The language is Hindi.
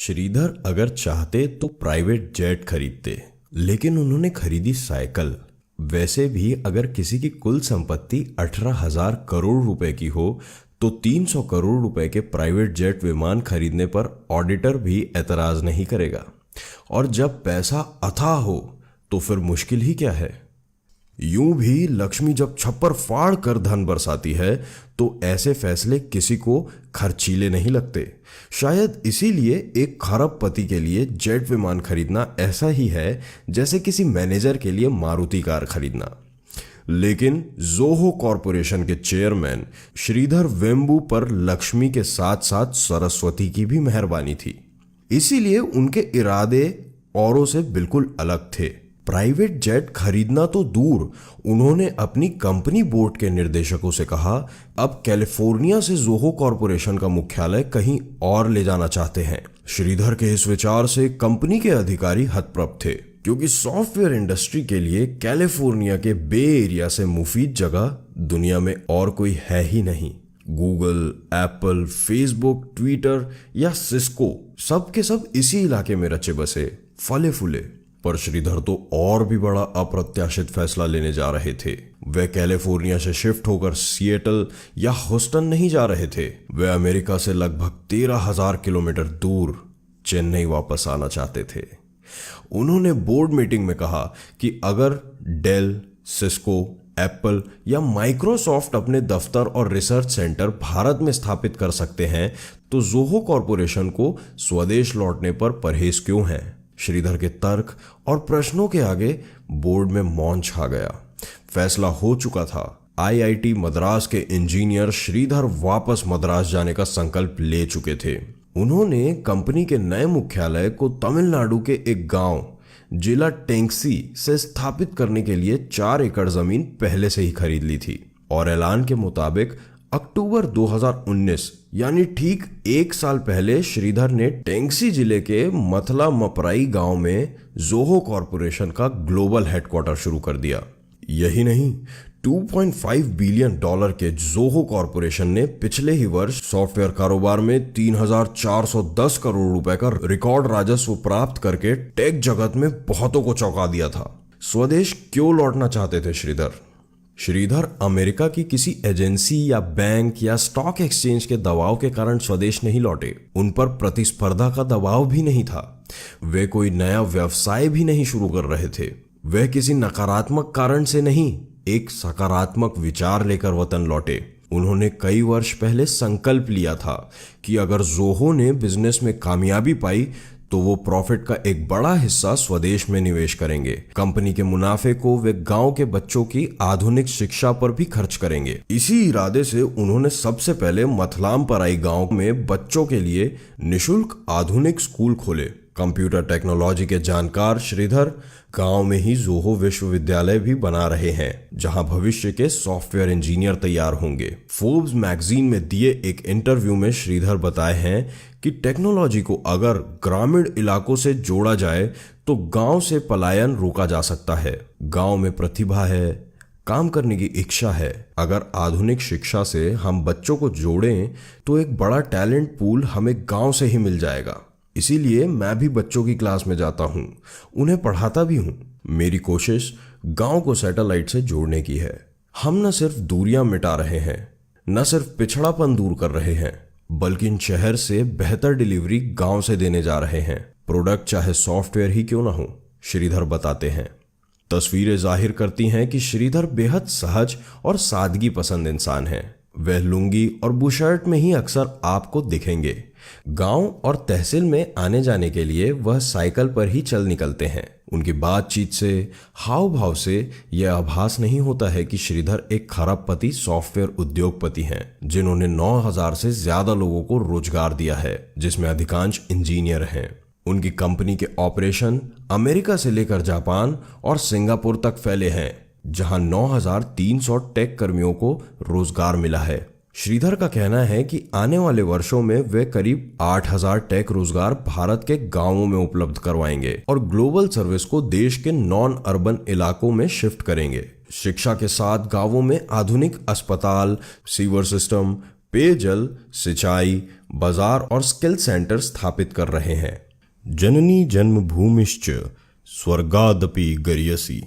श्रीधर अगर चाहते तो प्राइवेट जेट खरीदते, लेकिन उन्होंने खरीदी साइकिल। वैसे भी अगर किसी की कुल संपत्ति 18,000 करोड़ रुपए की हो तो 300 करोड़ रुपए के प्राइवेट जेट विमान खरीदने पर ऑडिटर भी एतराज नहीं करेगा। और जब पैसा अथाह हो तो फिर मुश्किल ही क्या है। यूं भी लक्ष्मी जब छप्पर फाड़ कर धन बरसाती है तो ऐसे फैसले किसी को खर्चीले नहीं लगते। शायद इसीलिए एक खरबपति के लिए जेट विमान खरीदना ऐसा ही है जैसे किसी मैनेजर के लिए मारुति कार खरीदना। लेकिन जोहो कॉरपोरेशन के चेयरमैन श्रीधर वेम्बू पर लक्ष्मी के साथ साथ सरस्वती की भी मेहरबानी थी, इसीलिए उनके इरादे औरों से बिल्कुल अलग थे। प्राइवेट जेट खरीदना तो दूर, उन्होंने अपनी कंपनी बोर्ड के निर्देशकों से कहा अब कैलिफोर्निया से जोहो कॉरपोरेशन का मुख्यालय कहीं और ले जाना चाहते हैं। श्रीधर के इस विचार से कंपनी के अधिकारी हतप्रभ थे, क्योंकि सॉफ्टवेयर इंडस्ट्री के लिए कैलिफोर्निया के बे एरिया से मुफीद जगह दुनिया में और कोई है ही नहीं। गूगल, एप्पल, फेसबुक, ट्विटर या सिस्को सब के सब इसी इलाके में रचे बसे फले फूले। पर श्रीधर तो और भी बड़ा अप्रत्याशित फैसला लेने जा रहे थे। वे कैलिफोर्निया से शिफ्ट होकर सिएटल या ह्यूस्टन नहीं जा रहे थे, वे अमेरिका से लगभग 13,000 किलोमीटर दूर चेन्नई वापस आना चाहते थे। उन्होंने बोर्ड मीटिंग में कहा कि अगर डेल, सिस्को, एप्पल या माइक्रोसॉफ्ट अपने दफ्तर और रिसर्च सेंटर भारत में स्थापित कर सकते हैं तो जोहो कॉरपोरेशन को स्वदेश लौटने पर परहेज क्यों है। श्रीधर के तर्क और प्रश्नों के आगे बोर्ड में मौन छा गया। फैसला हो चुका था। आईआईटी मद्रास के इंजीनियर श्रीधर वापस मद्रास जाने का संकल्प ले चुके थे। उन्होंने कंपनी के नए मुख्यालय को तमिलनाडु के एक गांव जिला टेंगसी से स्थापित करने के लिए 4 एकड़ जमीन पहले से ही खरीद ली थी और ऐलान के मुताबिक अक्टूबर 2019 यानी ठीक 1 साल पहले श्रीधर ने टेंगसी जिले के मथला मपराई गांव में जोहो कॉरपोरेशन का ग्लोबल हेडक्वार्टर शुरू कर दिया। यही नहीं, $2.5 बिलियन के जोहो कॉरपोरेशन ने पिछले ही वर्ष सॉफ्टवेयर कारोबार में 3,410 करोड़ रुपए का रिकॉर्ड राजस्व प्राप्त करके टेक जगत में बहुतों को चौंका दिया था। स्वदेश क्यों लौटना चाहते थे श्रीधर अमेरिका की किसी एजेंसी या बैंक या स्टॉक एक्सचेंज के दबाव के कारण स्वदेश नहीं लौटे। उन पर प्रतिस्पर्धा का दबाव भी नहीं था। वे कोई नया व्यवसाय भी नहीं शुरू कर रहे थे। वे किसी नकारात्मक कारण से नहीं, एक सकारात्मक विचार लेकर वतन लौटे। उन्होंने कई वर्ष पहले संकल्प लिया था कि अगर जोहो ने बिजनेस में कामयाबी पाई तो वो प्रॉफिट का एक बड़ा हिस्सा स्वदेश में निवेश करेंगे। कंपनी के मुनाफे को वे गांव के बच्चों की आधुनिक शिक्षा पर भी खर्च करेंगे। इसी इरादे से उन्होंने सबसे पहले मथलाम पराई गांव में बच्चों के लिए निशुल्क आधुनिक स्कूल खोले। कंप्यूटर टेक्नोलॉजी के जानकार श्रीधर गांव में ही जोहो विश्वविद्यालय भी बना रहे हैं, जहां भविष्य के सॉफ्टवेयर इंजीनियर तैयार होंगे। फोर्ब्स मैगजीन में दिए एक इंटरव्यू में श्रीधर बताए हैं कि टेक्नोलॉजी को अगर ग्रामीण इलाकों से जोड़ा जाए तो गांव से पलायन रोका जा सकता है। गांव में प्रतिभा है, काम करने की इच्छा है। अगर आधुनिक शिक्षा से हम बच्चों को जोड़ें तो एक बड़ा टैलेंट पूल हमें गांव से ही मिल जाएगा। इसीलिए मैं भी बच्चों की क्लास में जाता हूँ, उन्हें पढ़ाता भी हूँ। मेरी कोशिश गांव को सैटेलाइट से जोड़ने की है। हम न सिर्फ दूरियां मिटा रहे हैं, न सिर्फ पिछड़ापन दूर कर रहे हैं, बल्कि इन शहर से बेहतर डिलीवरी गांव से देने जा रहे हैं। प्रोडक्ट चाहे सॉफ्टवेयर ही क्यों ना हो, श्रीधर बताते हैं। तस्वीरें जाहिर करती हैं कि श्रीधर बेहद सहज और सादगी पसंद इंसान हैं। वह लुंगी और बुशर्ट में ही अक्सर आपको दिखेंगे। गांव और तहसील में आने जाने के लिए वह साइकिल पर ही चल निकलते हैं। उनकी बातचीत से, हाव भाव से यह आभास नहीं होता है कि श्रीधर एक खरबपति सॉफ्टवेयर उद्योगपति हैं, जिन्होंने 9,000 से ज्यादा लोगों को रोजगार दिया है, जिसमें अधिकांश इंजीनियर हैं। उनकी कंपनी के ऑपरेशन अमेरिका से लेकर जापान और सिंगापुर तक फैले हैं, जहां 9,300 टेक कर्मियों को रोजगार मिला है। श्रीधर का कहना है कि आने वाले वर्षों में वे करीब 8,000 टेक रोजगार भारत के गांवों में उपलब्ध करवाएंगे और ग्लोबल सर्विस को देश के नॉन अर्बन इलाकों में शिफ्ट करेंगे। शिक्षा के साथ गांवों में आधुनिक अस्पताल, सीवर सिस्टम, पेयजल, सिंचाई, बाजार और स्किल सेंटर स्थापित कर रहे हैं। जननी जन्मभूमिश्च स्वर्गादपि गरीयसी।